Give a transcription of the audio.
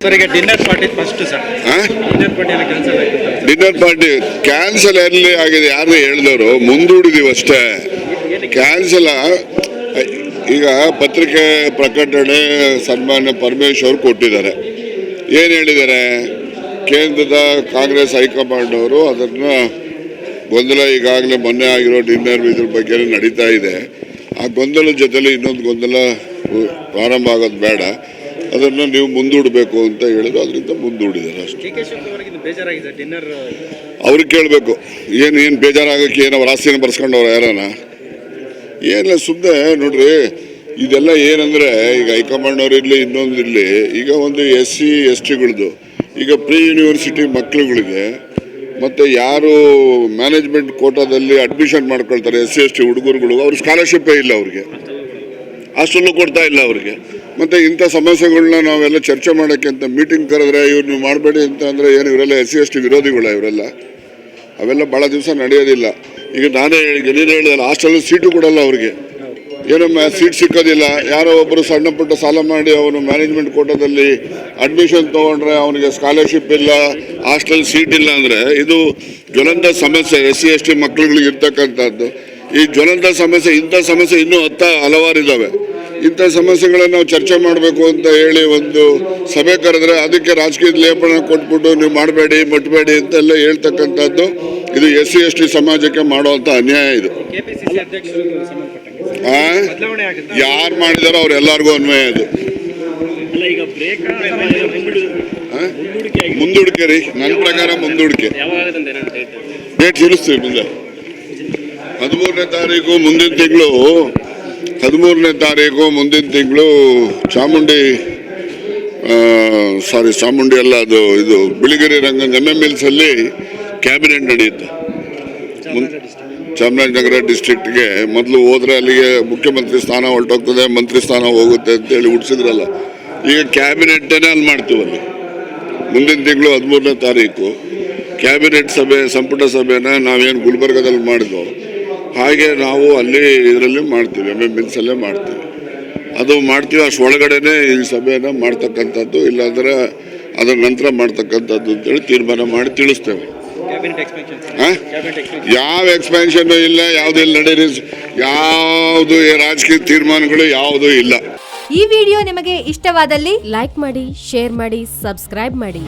Sir ಈಗ dinner party first sir dinner party cancel ಎಲ್ಲಿ ಆಗಿದೆ ಯಾರು ಹೇಳಿದವರು ಮುಂದೂಡಿದೀವಿ ಅಷ್ಟೇ. ಕ್ಯಾನ್ಸಲ್ ಈಗ ಪತ್ರಿಕೆ ಪ್ರಕಟಣೆ ಸನ್ಮಾನ್ಯ ಪರಮೇಶ್ವರ್ ಕೊಟ್ಟಿದ್ದಾರೆ. ಏನು ಹೇಳಿದ್ದಾರೆ? ಕೇಂದ್ರದ ಕಾಂಗ್ರೆಸ್ ಹೈಕಮಾಂಡ್ ಅವರು ಅದನ್ನು ಗೊಂದಲ ಈಗಾಗಲೇ ಮೊನ್ನೆ ಆಗಿರೋ ಡಿನ್ನರ್ ಇದ್ರ ಬಗ್ಗೆ ನಡೀತಾ ಇದೆ. ಆ ಗೊಂದಲದ ಜೊತೆಲಿ ಇನ್ನೊಂದು ಗೊಂದಲ ಪ್ರಾರಂಭ ಆಗೋದು ಬೇಡ, ಅದನ್ನು ನೀವು ಮುಂದೂಡಬೇಕು ಅಂತ ಹೇಳಿದ್ರು, ಅದರಿಂದ ಮುಂದೂಡಿದ್ದಾರೆ ಅಷ್ಟೇ. ಅವ್ರಿಗೆ ಕೇಳಬೇಕು ಏನು ಬೇಜಾರಾಗಕ್ಕೆ ಏನು ಅವ್ರ ಆಸ್ತಿನ ಬರ್ಸ್ಕೊಂಡವ್ರು ಯಾರನ ಏನಿಲ್ಲ. ಸುಮ್ಮನೆ ನೋಡ್ರಿ, ಇದೆಲ್ಲ ಏನಂದರೆ ಈಗ ಹೈಕಮಾಂಡ್ ಅವ್ರು ಇರಲಿ ಇನ್ನೊಂದು ಇರಲಿ, ಈಗ ಒಂದು SC STಗಳದ್ದು ಈಗ ಪ್ರೀ ಯೂನಿವರ್ಸಿಟಿ ಮಕ್ಕಳುಗಳಿಗೆ ಮತ್ತು ಯಾರು ಮ್ಯಾನೇಜ್ಮೆಂಟ್ ಕೋಟಾದಲ್ಲಿ ಅಡ್ಮಿಷನ್ ಮಾಡ್ಕೊಳ್ತಾರೆ SC ST ಹುಡುಗರುಗಳು, ಅವ್ರ ಸ್ಕಾಲರ್ಶಿಪ್ಪೇ ಇಲ್ಲ, ಅವ್ರಿಗೆ ಹಾಸ್ಟೆಲ್ಲು ಕೊಡ್ತಾ ಇಲ್ಲ ಅವ್ರಿಗೆ. ಮತ್ತು ಇಂಥ ಸಮಸ್ಯೆಗಳನ್ನ ನಾವೆಲ್ಲ ಚರ್ಚೆ ಮಾಡೋಕ್ಕೆ ಅಂತ ಮೀಟಿಂಗ್ ಕರೆದ್ರೆ ಇವ್ರು ನೀವು ಮಾಡಬೇಡಿ ಅಂತ ಅಂದರೆ ಏನು ಇವರೆಲ್ಲ SC ST ವಿರೋಧಿಗಳ ಇವರೆಲ್ಲ? ಅವೆಲ್ಲ ಭಾಳ ದಿವಸ ನಡೆಯೋದಿಲ್ಲ. ಈಗ ನಾನೇ ಹೇಳಿದಲ್ಲ, ಹಾಸ್ಟೆಲ್ ಸೀಟು ಕೊಡಲ್ಲ ಅವ್ರಿಗೆ, ಏನೋ ಸೀಟ್ ಸಿಕ್ಕೋದಿಲ್ಲ. ಯಾರೋ ಒಬ್ಬರು ಸಣ್ಣ ಪುಟ್ಟ ಸಾಲ ಮಾಡಿ ಅವನು ಮ್ಯಾನೇಜ್ಮೆಂಟ್ ಕೋಟಾದಲ್ಲಿ ಅಡ್ಮಿಷನ್ ತೊಗೊಂಡ್ರೆ ಅವನಿಗೆ ಸ್ಕಾಲರ್ಶಿಪ್ ಇಲ್ಲ, ಹಾಸ್ಟೆಲ್ ಸೀಟ್ ಇಲ್ಲ ಅಂದರೆ ಇದು ಜ್ವಲಂತ ಸಮಸ್ಯೆ SC ST ಮಕ್ಕಳುಗಳಿಗೆ ಇರ್ತಕ್ಕಂಥದ್ದು. ಈ ಜ್ವಲಂತ ಸಮಸ್ಯೆ, ಇಂಥ ಸಮಸ್ಯೆ ಇನ್ನೂ ಹಲವಾರು ಇದ್ದಾವೆ. ಇಂಥ ಸಮಸ್ಯೆಗಳನ್ನು ನಾವು ಚರ್ಚೆ ಮಾಡಬೇಕು ಅಂತ ಹೇಳಿ ಒಂದು ಸಭೆ ಕರೆದ್ರೆ ಅದಕ್ಕೆ ರಾಜಕೀಯದ ಲೇಪನ ಕೊಟ್ಬಿಟ್ಟು ನೀವು ಮಾಡಬೇಡಿ ಮುಟ್ಟಬೇಡಿ ಅಂತೆಲ್ಲ ಹೇಳ್ತಕ್ಕಂಥದ್ದು ಇದು SC ST ಸಮಾಜಕ್ಕೆ ಮಾಡುವಂಥ ಅನ್ಯಾಯ. ಇದು ಯಾರು ಮಾಡಿದಾರೋ ಅವ್ರೆಲ್ಲರಿಗೂ ಅನ್ವಯ. ಅದು ಮುಂದೂಡಿಕೆ ರೀ, ನನ್ನ ಪ್ರಕಾರ ಮುಂದೂಡಿಕೆ. ಡೇಟ್ ತಿಳಿಸ್ತೀವಿ ಮುಂದೆ 13ನೇ ತಾರೀಕು ಮುಂದಿನ ತಿಂಗಳು. 13ನೇ ತಾರೀಕು ಮುಂದಿನ ತಿಂಗಳು ಚಾಮುಂಡಿ ಅಲ್ಲ, ಇದು ಬಿಳಿಗಿರಿ ರಂಗ MMLs ಅಲ್ಲಿ ಕ್ಯಾಬಿನೆಟ್ ನಡೆಯುತ್ತೆ. ಚಾಮರಾಜನಗರ ಡಿಸ್ಟ್ರಿಕ್ಟ್ಗೆ ಮೊದಲು ಹೋದ್ರೆ ಅಲ್ಲಿಗೆ ಮುಖ್ಯಮಂತ್ರಿ ಸ್ಥಾನ ಹೊರಟೋಗ್ತದೆ, ಮಂತ್ರಿ ಸ್ಥಾನ ಹೋಗುತ್ತೆ ಅಂತೇಳಿ ಹುಡ್ಸಿದ್ರಲ್ಲ. ಈಗ ಕ್ಯಾಬಿನೆಟ್ಟೇನೆ ಅಲ್ಲಿ ಮಾಡ್ತೀವಿ. ಅಲ್ಲಿ ಮುಂದಿನ ತಿಂಗಳು 13ನೇ ತಾರೀಕು ಕ್ಯಾಬಿನೆಟ್ ಸಭೆ, ಸಂಪುಟ ಸಭೆನ ನಾವೇನು ಗುಲ್ಬರ್ಗದಲ್ಲಿ ಮಾಡಿದ್ವು ಹಾಗೆ ನಾವು ಅಲ್ಲಿ ಇದರಲ್ಲಿ ಮಾಡ್ತೀವಿ, MMLs ಅಲ್ಲೇ ಮಾಡ್ತೀವಿ. ಅದು ಮಾಡ್ತೀವಿ, ಅಷ್ಟು ಒಳಗಡೆನೆ ಈ ಸಭೆನ ಮಾಡ್ತಕ್ಕಂಥದ್ದು, ಇಲ್ಲಾಂದರೆ ಅದರ ನಂತರ ಮಾಡ್ತಕ್ಕಂಥದ್ದು ಅಂತೇಳಿ ತೀರ್ಮಾನ ಮಾಡಿ ತಿಳಿಸ್ತೇವೆ. ಯಾವ ಎಕ್ಸ್ಪ್ಯಾನ್ಷನ್ ಇಲ್ಲ, ಯಾವುದೂ ಇಲ್ಲ, ನಡೀರಿ, ಯಾವುದು ರಾಜಕೀಯ ತೀರ್ಮಾನಗಳು ಯಾವುದೂ ಇಲ್ಲ. ಈ ವಿಡಿಯೋ ನಿಮಗೆ ಇಷ್ಟವಾದಲ್ಲಿ ಲೈಕ್ ಮಾಡಿ, ಶೇರ್ ಮಾಡಿ, ಸಬ್ಸ್ಕ್ರೈಬ್ ಮಾಡಿ.